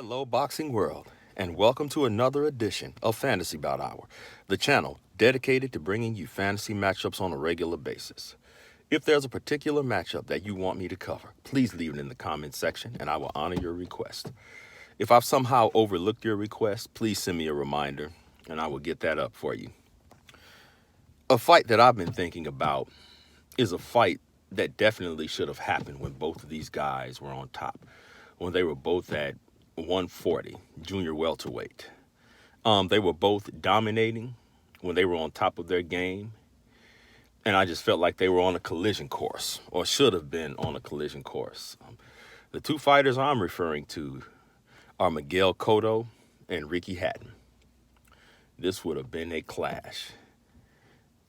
Hello, boxing world, and welcome to another edition of Fantasy Bout Hour, the channel dedicated to bringing you fantasy matchups on a regular basis. If there's a particular matchup that you want me to cover, please leave it in the comments section and I will honor your request. If I've somehow overlooked your request, please send me a reminder and I will get that up for you. A fight that I've been thinking about is a fight that definitely should have happened when both of these guys were on top, when they were both at 140, junior welterweight. They were both dominating when they were on top of their game, and I just felt like they were on a collision course, or should have been on a collision course. The two fighters I'm referring to are Miguel Cotto and Ricky Hatton. This would have been a clash,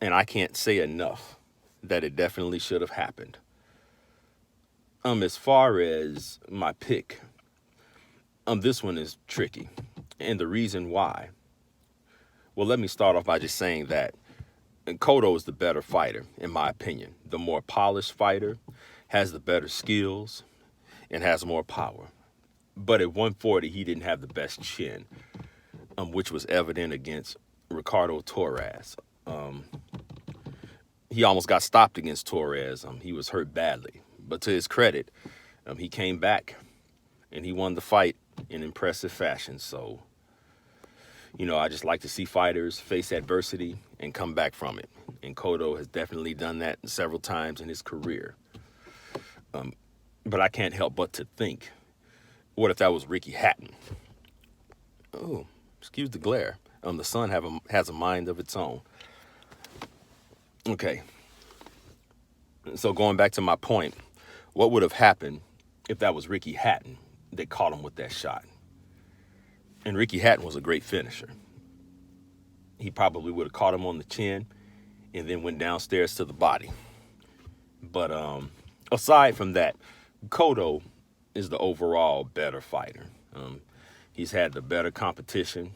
and I can't say enough that it definitely should have happened. As far as my pick, this one is tricky, and the reason why, well, let me start off by just saying that Cotto is the better fighter, in my opinion. The more polished fighter, has the better skills, and has more power. But at 140, he didn't have the best chin, which was evident against Ricardo Torres. He almost got stopped against Torres. He was hurt badly. But to his credit, he came back, and he won the fight in impressive fashion. So, I just like to see fighters face adversity and come back from it. And Cotto has definitely done that several times in his career. But I can't help but to think, what if that was Ricky Hatton? Oh, excuse the glare. The sun has a mind of its own. Okay. So going back to my point, what would have happened if that was Ricky Hatton that caught him with that shot? And Ricky Hatton was a great finisher. He probably would have caught him on the chin and then went downstairs to the body. But aside from that, Cotto is the overall better fighter. He's had the better competition.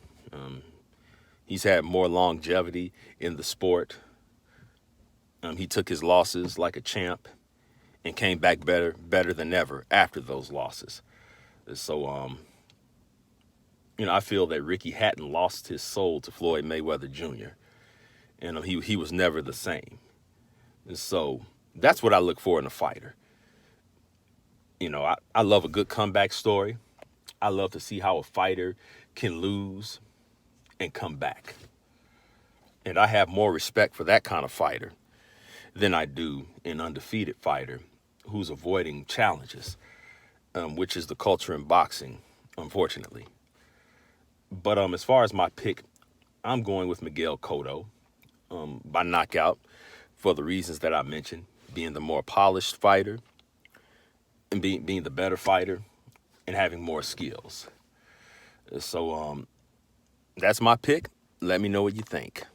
He's had more longevity in the sport. He took his losses like a champ and came back better than ever after those losses. So, I feel that Ricky Hatton lost his soul to Floyd Mayweather Jr. And he was never the same. And so that's what I look for in a fighter. I love a good comeback story. I love to see how a fighter can lose and come back. And I have more respect for that kind of fighter than I do an undefeated fighter who's avoiding challenges, which is the culture in boxing, unfortunately. But as far as my pick, I'm going with Miguel Cotto by knockout for the reasons that I mentioned, being the more polished fighter and being the better fighter and having more skills. So that's my pick. Let me know what you think.